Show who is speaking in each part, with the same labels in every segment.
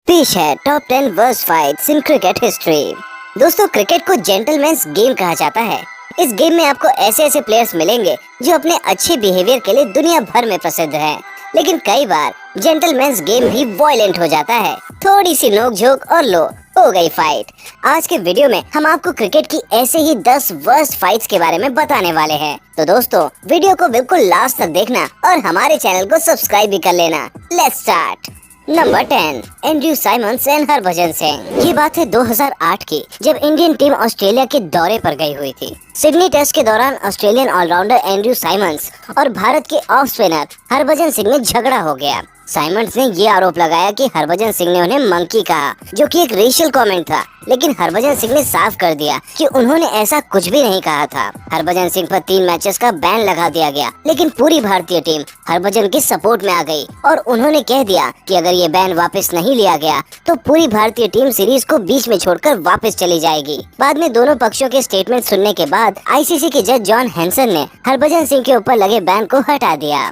Speaker 1: पेश है top 10 worst fights in cricket history. दोस्तों, क्रिकेट को जेंटलमैन्स गेम कहा जाता है। इस गेम में आपको ऐसे ऐसे प्लेयर्स मिलेंगे जो अपने अच्छे बिहेवियर के लिए दुनिया भर में प्रसिद्ध हैं। लेकिन कई बार जेंटलमैन्स गेम भी वायलेंट हो जाता है। थोड़ी सी नोक-झोंक और लो हो गई फाइट। आज के वीडियो में हम आपको क्रिकेट की ऐसे ही 10 वर्स्ट फाइट्स के बारे में बताने वाले हैं। तो दोस्तों, वीडियो को बिल्कुल लास्ट तक देखना और हमारे चैनल को सब्सक्राइब भी कर लेना। Let's start. Number 10, Andrew Symonds and Harbhajan Singh. ये बात है 2008 की, जब इंडियन टीम ऑस्ट्रेलिया के दौरे पर गई हुई थी। सिडनी टेस्ट के दौरान ऑस्ट्रेलियन ऑलराउंडर एंड्रयू साइमंस और भारत के ऑफ स्पिनर हरभजन सिंह में झगड़ा हो गया। साइमंस ने ये आरोप लगाया कि हरभजन सिंह ने उन्हें मंकी कहा, जो कि एक रेशियल कमेंट था। लेकिन हरभजन सिंह ने साफ कर दिया कि उन्होंने ऐसा कुछ भी नहीं कहा था। हरभजन सिंह पर 3 मैचेस का बैन लगा दिया गया, लेकिन पूरी भारतीय टीम हरभजन की सपोर्ट में आ गई और उन्होंने कह दिया कि अगर ये बैन वापस नहीं लिया गया तो पूरी भारतीय टीम सीरीज को बीच में छोड़कर वापस चली जाएगी। बाद में दोनों पक्षों के स्टेटमेंट सुनने के बाद आईसीसी के जज जॉन हैंसन ने हरभजन सिंह के ऊपर लगे बैन को हटा दिया।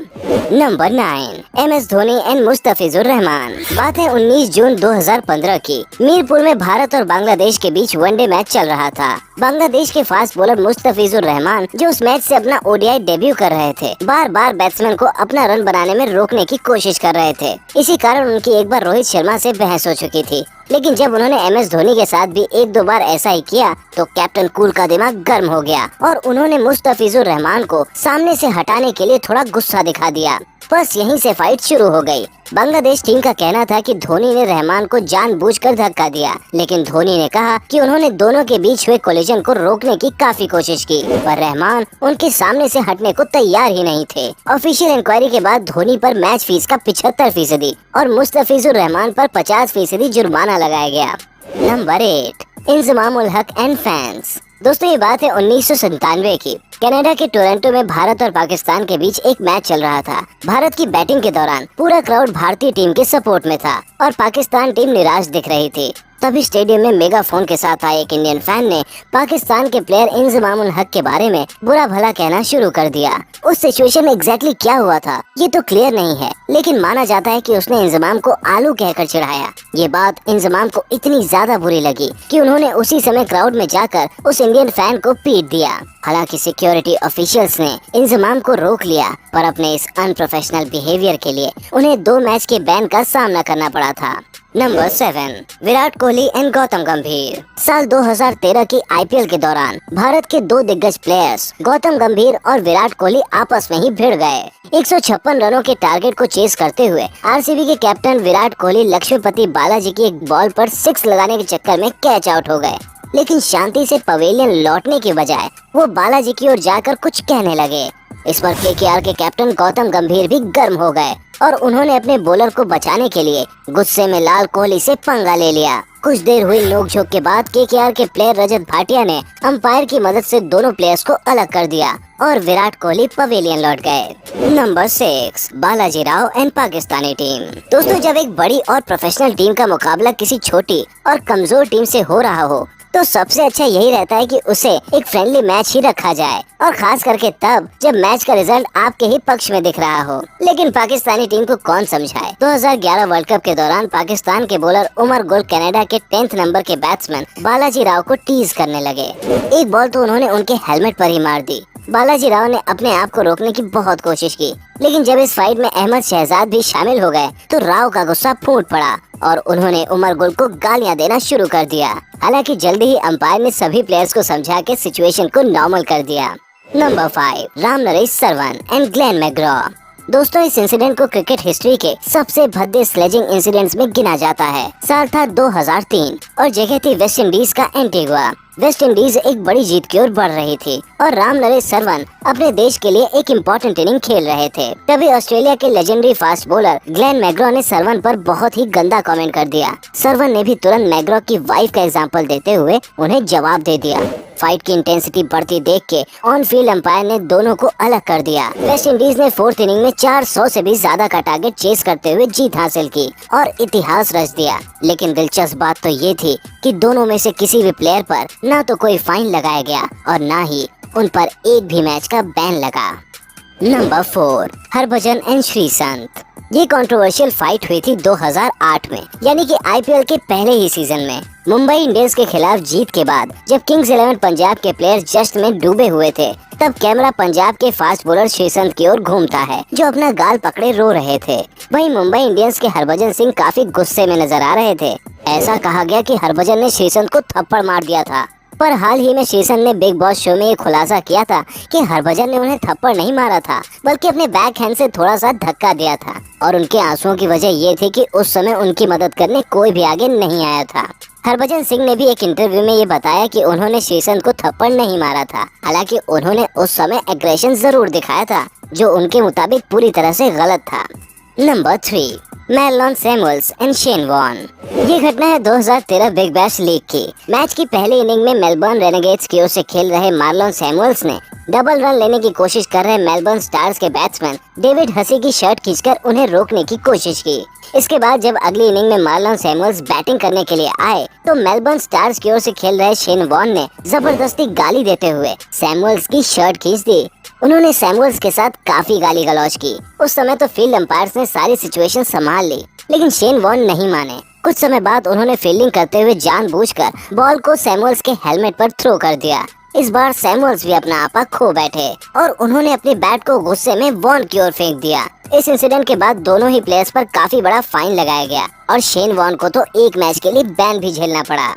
Speaker 1: Number 9, MS Dhoni and Mustafizur Rahman. बात है 19 जून 2015 की। मीरपुर में भारत और बांग्लादेश के बीच वनडे मैच चल रहा था। बांग्लादेश के फास्ट बॉलर मुस्तफिजुर रहमान, जो उस मैच से अपना ओडीआई डेब्यू कर रहे थे, बार बार बैट्समैन को अपना रन बनाने में रोकने की कोशिश कर रहे थे। इसी कारण उनकी एक बार रोहित शर्मा से बहस हो चुकी थी। लेकिन जब उन्होंने MS धोनी के साथ भी 1-2 बार ऐसा ही किया तो कैप्टन कूल का दिमाग गर्म हो गया और उन्होंने मुस्तफिजुर रहमान को सामने से हटाने के लिए थोड़ा गुस्सा दिखा दिया। बस यहीं से फाइट शुरू हो गई। बांग्लादेश टीम का कहना था कि धोनी ने रहमान को जानबूझकर धक्का दिया, लेकिन धोनी ने कहा कि उन्होंने दोनों के बीच हुए कोलिजन को रोकने की काफी कोशिश की, पर रहमान उनके सामने से हटने को तैयार ही नहीं थे। ऑफिशियल इंक्वायरी के बाद धोनी पर मैच फीस का 75% और मुस्तफिजुर रहमान पर 50% जुर्माना लगाया गया। Number 8, Inzamam ul Haq and fans. दोस्तों, ये बात है 1997 की। कनाडा के टोरंटो में भारत और पाकिस्तान के बीच एक मैच चल रहा था। भारत की बैटिंग के दौरान पूरा क्राउड भारतीय टीम के सपोर्ट में था और पाकिस्तान टीम निराश दिख रही थी। तभी स्टेडियम में मेगाफोन के साथ आए एक इंडियन फैन ने पाकिस्तान के प्लेयर इंजमाम उल हक के बारे में बुरा भला कहना शुरू कर दिया। उस सिचुएशन में एग्जैक्टली क्या हुआ था ये तो क्लियर नहीं है, लेकिन माना जाता है कि उसने इंजमाम को आलू कहकर चिढ़ाया। ये बात इंजमाम को इतनी ज्यादा बुरी लगी कि उन्होंने उसी समय क्राउड में जाकर उस इंडियन फैन को पीट दिया। हालांकि सिक्योरिटी ऑफिशियल्स ने इंजमाम को रोक लिया, पर अपने इस अनप्रोफेशनल बिहेवियर के लिए उन्हें 2 मैच के बैन का सामना करना पड़ा था। नंबर 7, विराट कोहली एंड गौतम गंभीर। साल 2013 की IPL के दौरान भारत के 2 दिग्गज प्लेयर्स गौतम गंभीर और विराट कोहली आपस में ही भिड़ गए। 156 रनों के टारगेट को चेस करते हुए RCB के कैप्टन विराट कोहली लक्ष्मीपति बालाजी की एक बॉल पर 6 लगाने के चक्कर में कैच आउट हो गए। लेकिन शांति से पवेलियन लौटने के बजाय वो बालाजी की ओर जाकर कुछ कहने लगे। इस पर KKR के कैप्टन गौतम गंभीर भी गर्म हो गए और उन्होंने अपने बॉलर को बचाने के लिए गुस्से में लाल कोहली से पंगा ले लिया। कुछ देर हुई नोक-झोंक के बाद KKR के प्लेयर रजत भाटिया ने अंपायर की मदद से दोनों प्लेयर्स को अलग कर दिया और विराट कोहली पवेलियन लौट गए। Number 6, Balaji Rao and Pakistani team. दोस्तों, जब एक बड़ी और प्रोफेशनल टीम का मुकाबला किसी छोटी और कमजोर टीम से हो रहा हो तो सबसे अच्छा यही रहता है कि उसे एक फ्रेंडली मैच ही रखा जाए, और खास करके तब जब मैच का रिजल्ट आपके ही पक्ष में दिख रहा हो। लेकिन पाकिस्तानी टीम को कौन समझाए। 2011 वर्ल्ड कप के दौरान पाकिस्तान के बॉलर उमर गुल कनाडा के 10th नंबर के बैट्समैन बालाजी राव को टीज करने लगे। एक बॉल तो उन्होंने उनके हेलमेट पर ही मार दी। बालाजी राव ने अपने आप को रोकने की बहुत कोशिश की, लेकिन जब इस फाइट में अहमद शहजाद भी शामिल हो गए तो राव का गुस्सा फूट पड़ा और उन्होंने उमर गुल को गालियां देना शुरू कर दिया। हालांकि जल्दी ही अंपायर ने सभी प्लेयर्स को समझा के सिचुएशन को नॉर्मल कर दिया। Number 5, Ramnaresh Sarwan and Glenn McGrath. दोस्तों, इस इंसिडेंट को क्रिकेट हिस्ट्री के सबसे भद्दे स्लेजिंग इंसिडेंट्स में गिना जाता है। साल था 2003 और जगह थी वेस्ट इंडीज का एंटीगुआ। वेस्ट इंडीज एक बड़ी जीत की ओर बढ़ रही थी और रामनरेश सरवन अपने देश के लिए एक इम्पोर्टेंट इनिंग खेल रहे थे। तभी ऑस्ट्रेलिया के लेजेंडरी फास्ट बॉलर ग्लेन मैग्रॉ ने सरवन पर बहुत ही गंदा कमेंट कर दिया। सरवन ने भी तुरंत मैग्रॉ की वाइफ का एग्जाम्पल देते हुए उन्हें जवाब दे दिया। फाइट की इंटेंसिटी बढ़ती देख के ऑन फील्ड अंपायर ने दोनों को अलग कर दिया। वेस्ट इंडीज ने 4th इनिंग में 400 से भी ज्यादा का टारगेट चेस करते हुए जीत हासिल की और इतिहास रच दिया। लेकिन दिलचस्प बात तो ये थी कि दोनों में से किसी भी प्लेयर पर ना तो कोई फाइन लगाया गया और ना ही उन पर एक भी मैच का बैन लगा। Number 4, Harbhajan and Sreesanth. ये कंट्रोवर्शियल फाइट हुई थी 2008 में, यानी कि आईपीएल के पहले ही सीजन में। मुंबई इंडियंस के खिलाफ जीत के बाद जब किंग्स 11 पंजाब के प्लेयर जश्न में डूबे हुए थे, तब कैमरा पंजाब के फास्ट बॉलर श्रीसंत की ओर घूमता है, जो अपना गाल पकड़े रो रहे थे। वहीं मुंबई इंडियंस के हरभजन सिंह काफी गुस्से में नजर आ रहे थे। ऐसा कहा गया कि हरभजन ने श्रीसंत को थप्पड़ मार दिया था। पर हाल ही में श्रीसंत ने बिग बॉस शो में ये खुलासा किया था कि हरभजन ने उन्हें थप्पड़ नहीं मारा था, बल्कि अपने बैक हैंड से थोड़ा सा धक्का दिया था। और उनके आंसुओं की वजह ये थी कि उस समय उनकी मदद करने कोई भी आगे नहीं आया था। हरभजन सिंह ने भी एक इंटरव्यू में ये बताया कि उन्होंने श्रीसंत को थप्पड़ नहीं मारा था। हालांकि उन्होंने उस समय एग्रेशन जरूर दिखाया था, जो उनके मुताबिक पूरी तरह से गलत था। Number 3, Marlon Samuels and Shane Warne. ये घटना है 2013 बिग बैश लीग की। मैच की पहली इनिंग में मेलबर्न रेनेगेड्स की ओर से खेल रहे मार्लोन सैमुअल्स ने डबल रन लेने की कोशिश कर रहे मेलबर्न स्टार्स के बैट्समैन डेविड हसी की शर्ट खींचकर उन्हें रोकने की कोशिश की। इसके बाद जब अगली इनिंग में मार्लोन सैमुअल्स बैटिंग करने के लिए आए, तो मेलबर्न स्टार्स की ओर से खेल रहे शेन वॉर्न ने जबरदस्ती गाली देते हुए सैमुअल्स की शर्ट खींच दी। उन्होंने सैमुअल्स के साथ काफी गाली गलौज की। उस समय तो फील्ड अंपायर्स ने सारी सिचुएशन संभाल ली, लेकिन शेन वॉर्न नहीं माने। कुछ समय बाद उन्होंने फील्डिंग करते हुए जानबूझकर बॉल को सैमुअल्स के हेलमेट पर थ्रो कर दिया। इस बार सैमुअल्स भी अपना आपा खो बैठे और उन्होंने अपने बैट को गुस्से में वॉर्न की ओर फेंक दिया। इस इंसिडेंट के बाद दोनों ही प्लेयर्स पर काफी बड़ा फाइन लगाया गया और शेन वॉर्न को तो एक मैच के लिए बैन भी झेलना पड़ा।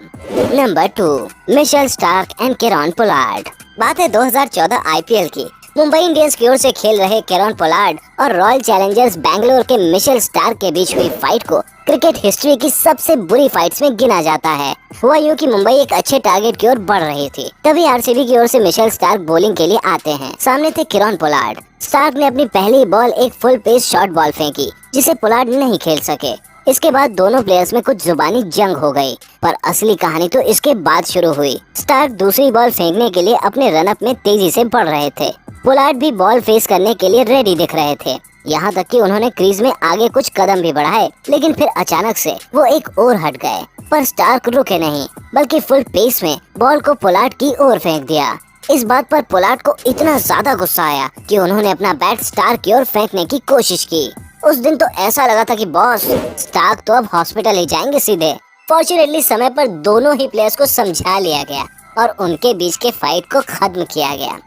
Speaker 1: Number 2, Mitchell Starc and Kieron Pollard. बात है 2014 आईपीएल की। मुंबई इंडियंस की ओर से खेल रहे केरॉन पोलार्ड और रॉयल चैलेंजर्स बैंगलोर के मिशेल स्टार्क के बीच हुई फाइट को क्रिकेट हिस्ट्री की सबसे बुरी फाइट्स में गिना जाता है। हुआ यूं कि मुंबई एक अच्छे टारगेट की ओर बढ़ रही थी, तभी आरसीबी की ओर से मिशेल स्टार्क बॉलिंग के लिए आते हैं। सामने थे केरॉन पोलार्ड। स्टार्क ने अपनी पहली बॉल एक फुल पेस शॉर्ट बॉल फेंकी, जिसे पोलार्ड नहीं खेल सके। इसके बाद दोनों प्लेयर्स में कुछ जुबानी जंग हो गई, पर असली कहानी तो इसके बाद शुरू हुई। स्टार्क दूसरी बॉल फेंकने के लिए अपने रनअप में तेजी से बढ़ रहे थे। पोलार्ड भी बॉल फेस करने के लिए रेडी दिख रहे थे। यहाँ तक कि उन्होंने क्रीज में आगे कुछ कदम भी बढ़ाए, लेकिन फिर अचानक से वो एक ओर हट गए। पर स्टार्क रुके नहीं, बल्कि फुल पेस में बॉल को पोलार्ड की ओर फेंक दिया। इस बात पर पोलार्ड को इतना ज्यादा गुस्सा आया कि उन्होंने अपना बैट स्टार्क की ओर फेंकने की कोशिश की। उस दिन तो ऐसा लगा था कि बॉस, स्टार्क तो अब हॉस्पिटल ही जाएंगे सीधे। फॉर्चुनेटली समय पर दोनों ही प्लेयर्स को समझा लिया गया और उनके बीच के फाइट को खत्म किया गया।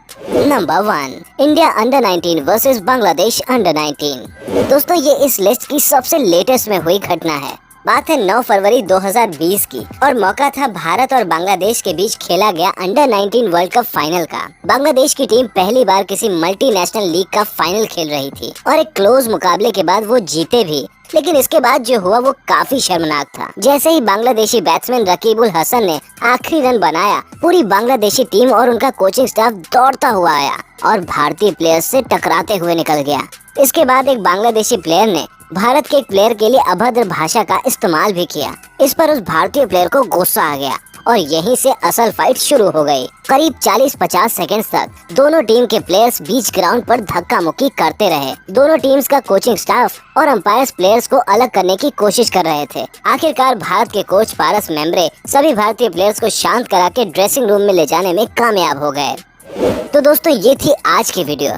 Speaker 1: Number 1, India under 19 versus Bangladesh under 19। दोस्तों, ये इस लिस्ट की सबसे लेटेस्ट में हुई घटना है। बात है 9 फरवरी 2020 की और मौका था भारत और बांग्लादेश के बीच खेला गया अंडर 19 वर्ल्ड कप फाइनल का। बांग्लादेश की टीम पहली बार किसी मल्टीनेशनल लीग का फाइनल खेल रही थी और एक क्लोज मुकाबले के बाद वो जीते भी, लेकिन इसके बाद जो हुआ वो काफी शर्मनाक था। जैसे ही बांग्लादेशी बैट्समैन रकीबुल हसन ने आखिरी रन बनाया, पूरी बांग्लादेशी टीम और उनका कोचिंग स्टाफ दौड़ता हुआ आया और भारतीय प्लेयर्स से टकराते हुए निकल गया। इसके बाद एक बांग्लादेशी प्लेयर ने भारत के एक प्लेयर के लिए अभद्र भाषा का इस्तेमाल भी किया। इस पर उस भारतीय प्लेयर को गुस्सा आ गया और यहीं से असल फाइट शुरू हो गई। करीब 40-50 सेकंड्स तक दोनों टीम के प्लेयर्स बीच ग्राउंड पर धक्का मुक्की करते रहे। दोनों टीम्स का कोचिंग स्टाफ और अंपायर्स प्लेयर्स को अलग करने की कोशिश कर रहे थे। आखिरकार भारत के कोच पारस मेम्ब्रे सभी भारतीय प्लेयर्स को शांत करा के ड्रेसिंग रूम में ले जाने में कामयाब हो गए। तो दोस्तों, ये थी आज की वीडियो।